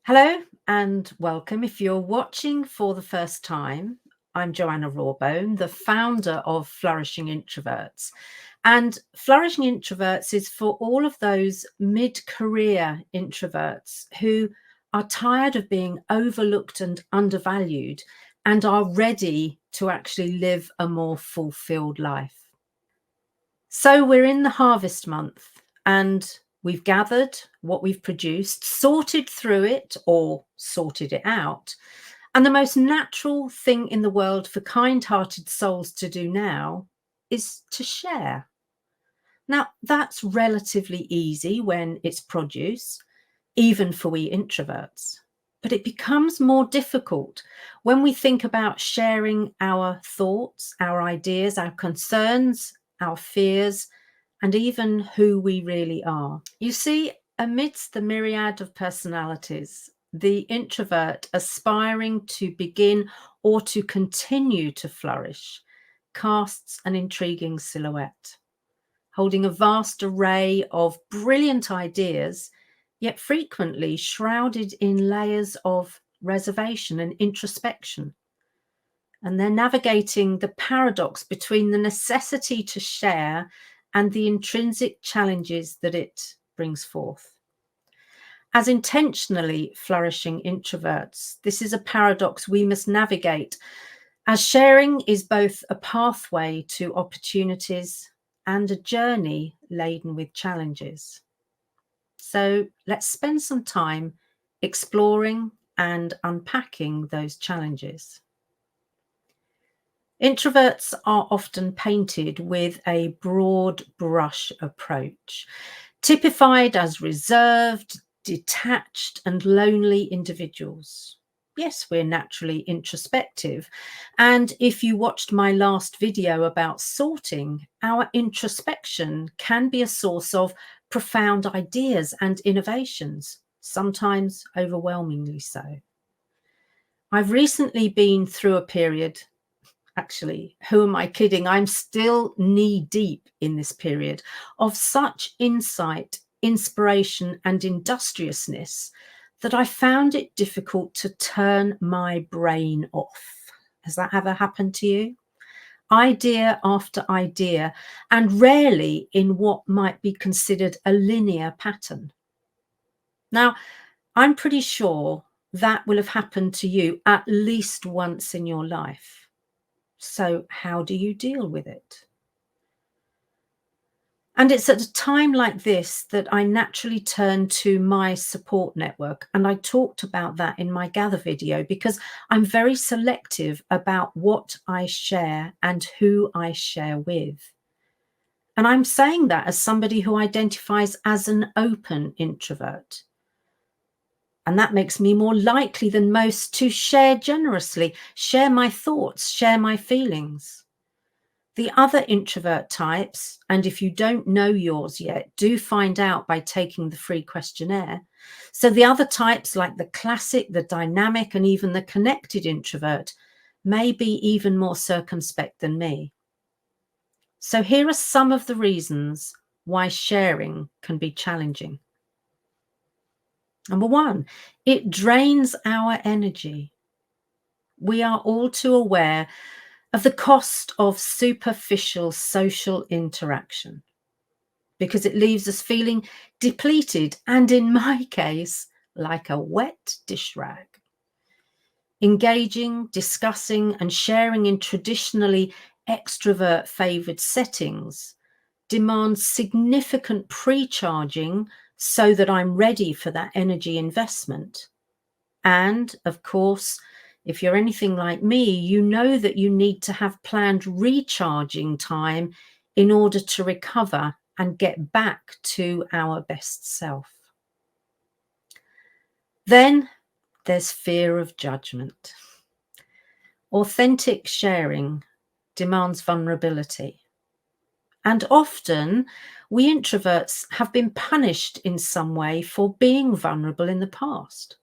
Hello and welcome. If you're watching for the first time, I'm Joanna Rawbone, the founder of Flourishing Introverts. And Flourishing Introverts is for all of those mid-career introverts who are tired of being overlooked and undervalued and are ready to actually live a more fulfilled life. So we're in the harvest month and we've gathered what we've produced, sorted through it or sorted it out. And the most natural thing in the world for kind-hearted souls to do now is to share. Now, that's relatively easy when it's produce, even for we introverts. But it becomes more difficult when we think about sharing our thoughts, our ideas, our concerns, our fears, and even who we really are. You see, amidst the myriad of personalities, the introvert aspiring to begin or to continue to flourish casts an intriguing silhouette, holding a vast array of brilliant ideas, yet frequently shrouded in layers of reservation and introspection. And they're navigating the paradox between the necessity to share and the intrinsic challenges that it brings forth. As intentionally flourishing introverts, this is a paradox we must navigate, as sharing is both a pathway to opportunities and a journey laden with challenges. So let's spend some time exploring and unpacking those challenges. Introverts are often painted with a broad brush approach, typified as reserved, detached, and lonely individuals. Yes, we're naturally introspective. And if you watched my last video about sorting, our introspection can be a source of profound ideas and innovations, sometimes overwhelmingly so. I've recently been through a period. Actually, who am I kidding? I'm still knee deep in this period of such insight, inspiration, and industriousness that I found it difficult to turn my brain off. Has that ever happened to you? Idea after idea, and rarely in what might be considered a linear pattern. Now, I'm pretty sure that will have happened to you at least once in your life. So how do you deal with it? And it's at a time like this that I naturally turn to my support network. And I talked about that in my Gather video because I'm very selective about what I share and who I share with. And I'm saying that as somebody who identifies as an open introvert. And that makes me more likely than most to share generously, share my thoughts, share my feelings. The other introvert types, and if you don't know yours yet, do find out by taking the free questionnaire. So the other types, like the classic, the dynamic, and even the connected introvert, may be even more circumspect than me. So here are some of the reasons why sharing can be challenging. Number one, it drains our energy. We are all too aware of the cost of superficial social interaction because it leaves us feeling depleted and, in my case, like a wet dish rag. Engaging, discussing, and sharing in traditionally extrovert favoured settings demands significant pre-charging so that I'm ready for that energy investment. And, of course, if you're anything like me, you know that you need to have planned recharging time in order to recover and get back to our best self. Then there's fear of judgment. Authentic sharing demands vulnerability. And often we introverts have been punished in some way for being vulnerable in the past.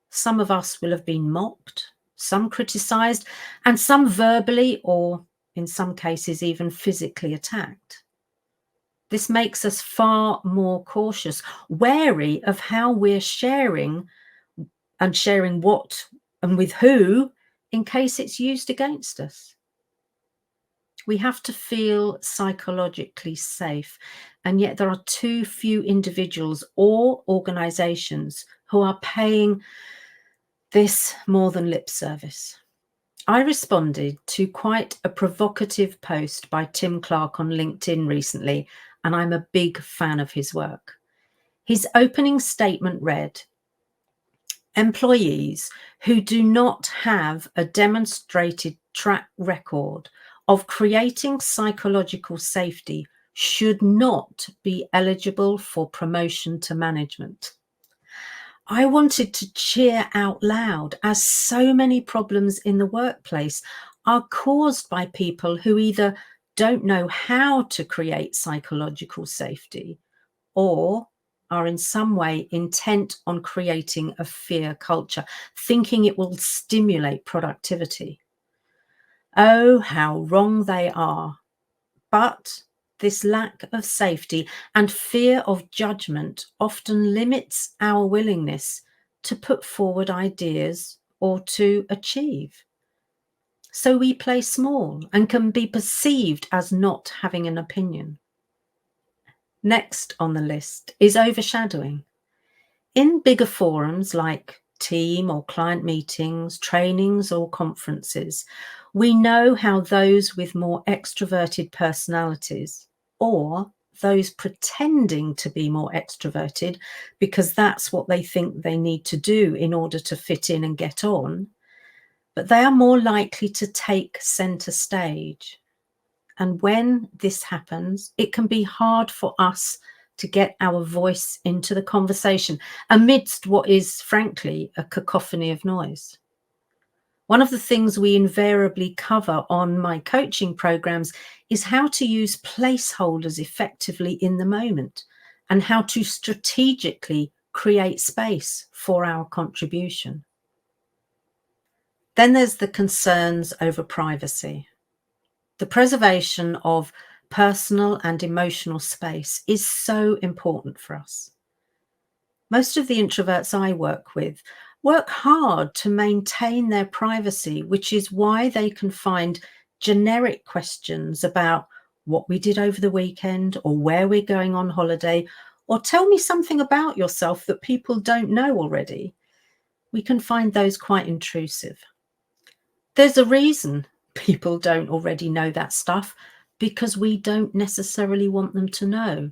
Some of us will have been mocked, some criticised, and some verbally or, in some cases, even physically attacked. This makes us far more cautious, wary of how we're sharing and sharing what and with who in case it's used against us. We have to feel psychologically safe, and yet there are too few individuals or organizations who are paying this more than lip service. I responded to quite a provocative post by Tim Clark on LinkedIn recently, and I'm a big fan of his work. His opening statement read, "Employees who do not have a demonstrated track record of creating psychological safety should not be eligible for promotion to management." I wanted to cheer out loud, as so many problems in the workplace are caused by people who either don't know how to create psychological safety or are in some way intent on creating a fear culture, thinking it will stimulate productivity. Oh, how wrong they are. But this lack of safety and fear of judgment often limits our willingness to put forward ideas or to achieve. So we play small and can be perceived as not having an opinion. Next on the list is overshadowing. In bigger forums like team or client meetings, trainings or conferences, we know how those with more extroverted personalities, or those pretending to be more extroverted because that's what they think they need to do in order to fit in and get on, but they are more likely to take center stage. And when this happens, it can be hard for us to get our voice into the conversation amidst what is, frankly, a cacophony of noise. One of the things we invariably cover on my coaching programs is how to use placeholders effectively in the moment and how to strategically create space for our contribution. Then there's the concerns over privacy. The preservation of personal and emotional space is so important for us. Most of the introverts I work with work hard to maintain their privacy, which is why they can find generic questions about what we did over the weekend or where we're going on holiday, or tell me something about yourself that people don't know already. We can find those quite intrusive. There's a reason people don't already know that stuff, because we don't necessarily want them to know.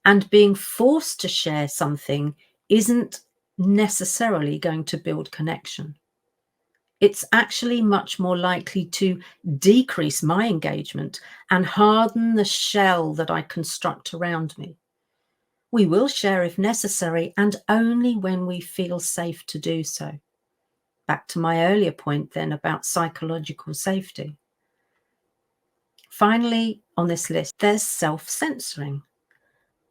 And being forced to share something isn't necessarily going to build connection. It's actually much more likely to decrease my engagement and harden the shell that I construct around me. We will share if necessary, and only when we feel safe to do so. Back to my earlier point then about psychological safety. Finally, on this list, there's self-censoring.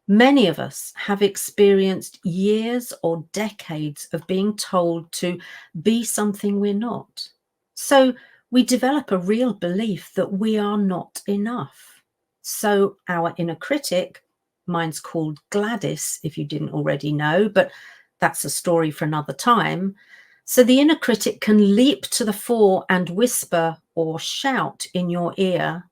Many of us have experienced years or decades of being told to be something we're not. So we develop a real belief that we are not enough. So our inner critic, mine's called Gladys, if you didn't already know, but that's a story for another time. So the inner critic can leap to the fore and whisper or shout in your ear,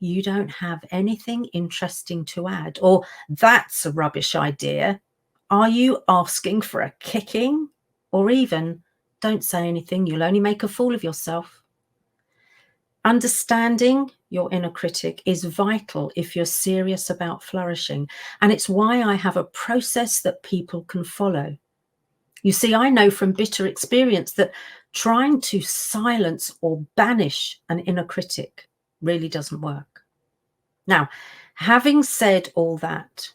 "You don't have anything interesting to add," or "That's a rubbish idea. Are you asking for a kicking?" Or even, "Don't say anything, you'll only make a fool of yourself." Understanding your inner critic is vital if you're serious about flourishing, and it's why I have a process that people can follow. You see, I know from bitter experience that trying to silence or banish an inner critic really doesn't work. Now, having said all that,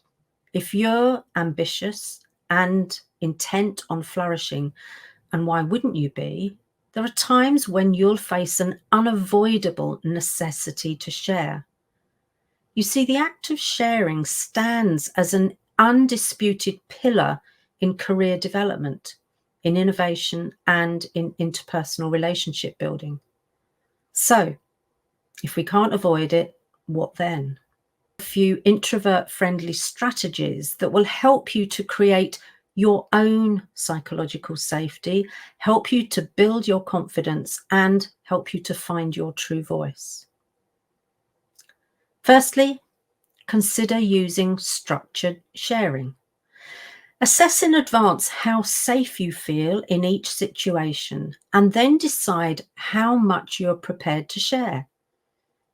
if you're ambitious and intent on flourishing, and why wouldn't you be, there are times when you'll face an unavoidable necessity to share. You see, the act of sharing stands as an undisputed pillar in career development, in innovation, and in interpersonal relationship building. So, if we can't avoid it, what then? A few introvert-friendly strategies that will help you to create your own psychological safety, help you to build your confidence, and help you to find your true voice. Firstly, consider using structured sharing. Assess in advance how safe you feel in each situation, and then decide how much you're prepared to share.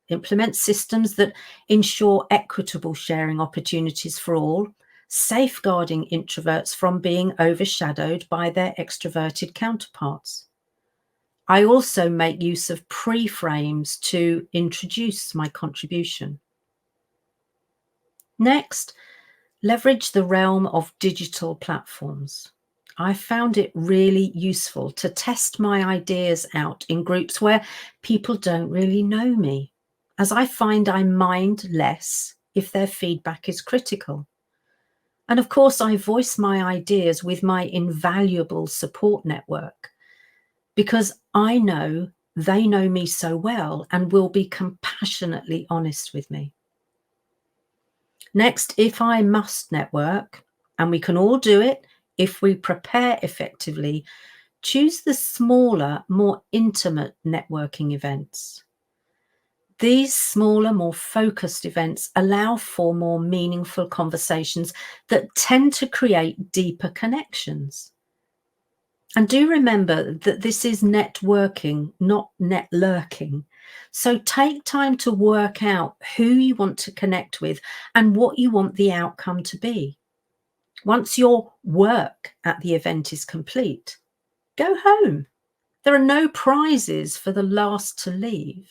Implement systems that ensure equitable sharing opportunities for all, safeguarding introverts from being overshadowed by their extroverted counterparts. I also make use of pre-frames to introduce my contribution. Next, leverage the realm of digital platforms. I found it really useful to test my ideas out in groups where people don't really know me, as I find I mind less if their feedback is critical. And of course, I voice my ideas with my invaluable support network, because I know they know me so well and will be compassionately honest with me. Next, if I must network, and we can all do it if we prepare effectively, choose the smaller, more intimate networking events. These smaller, more focused events allow for more meaningful conversations that tend to create deeper connections. And do remember that this is networking, not net lurking. So take time to work out who you want to connect with and what you want the outcome to be. Once your work at the event is complete, go home. There are no prizes for the last to leave.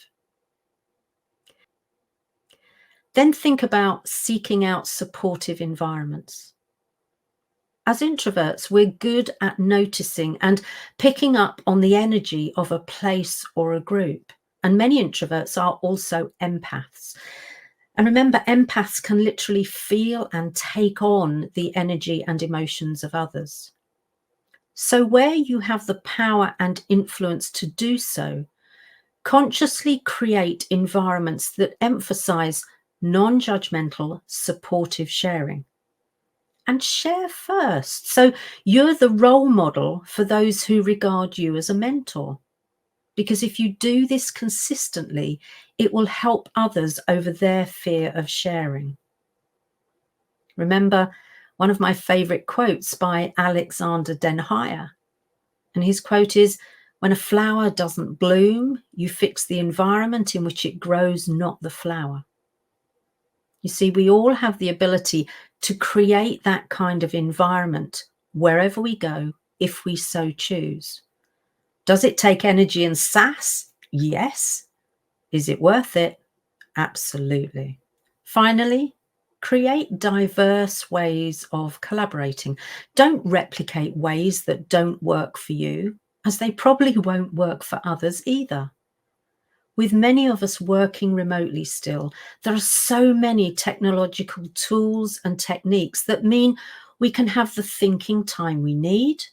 Then think about seeking out supportive environments. As introverts, we're good at noticing and picking up on the energy of a place or a group. And many introverts are also empaths. And remember, empaths can literally feel and take on the energy and emotions of others. So where you have the power and influence to do so, consciously create environments that emphasize non-judgmental, supportive sharing. And share first. So you're the role model for those who regard you as a mentor. Because if you do this consistently, it will help others over their fear of sharing. Remember one of my favorite quotes by Alexander Den Heyer. And his quote is, "When a flower doesn't bloom, you fix the environment in which it grows, not the flower." You see, we all have the ability to create that kind of environment wherever we go, if we so choose. Does it take energy and sass? Yes. Is it worth it? Absolutely. Finally, create diverse ways of collaborating. Don't replicate ways that don't work for you, as they probably won't work for others either. With many of us working remotely still, there are so many technological tools and techniques that mean we can have the thinking time we need,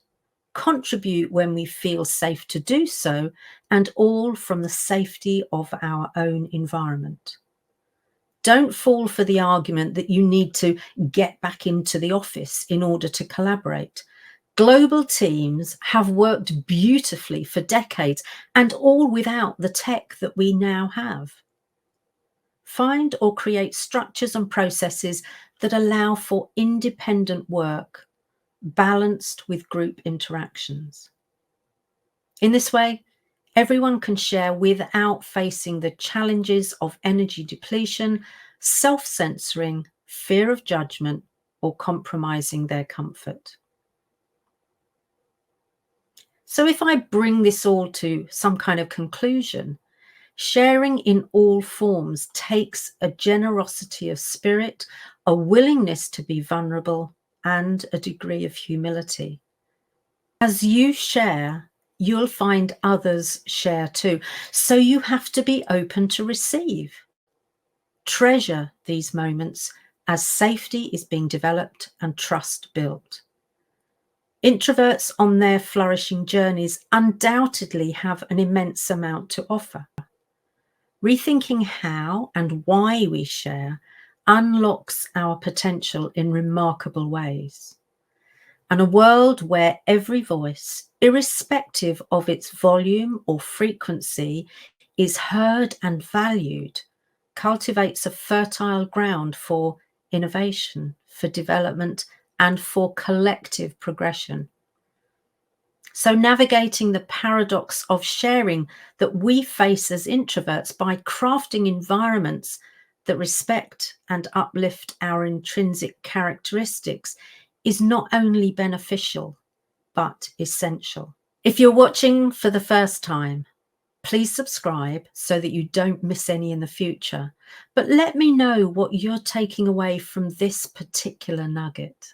contribute when we feel safe to do so, and all from the safety of our own environment. Don't fall for the argument that you need to get back into the office in order to collaborate. Global teams have worked beautifully for decades, and all without the tech that we now have. Find or create structures and processes that allow for independent work, balanced with group interactions. In this way, everyone can share without facing the challenges of energy depletion, self-censoring, fear of judgment, or compromising their comfort. So if I bring this all to some kind of conclusion, sharing in all forms takes a generosity of spirit, a willingness to be vulnerable, and a degree of humility. As you share, you'll find others share too. So you have to be open to receive. Treasure these moments as safety is being developed and trust built. Introverts on their flourishing journeys undoubtedly have an immense amount to offer. Rethinking how and why we share unlocks our potential in remarkable ways. And a world where every voice, irrespective of its volume or frequency, is heard and valued, cultivates a fertile ground for innovation, for development, and for collective progression. So, navigating the paradox of sharing that we face as introverts by crafting environments that respect and uplift our intrinsic characteristics is not only beneficial, but essential. If you're watching for the first time, please subscribe so that you don't miss any in the future. But let me know what you're taking away from this particular nugget.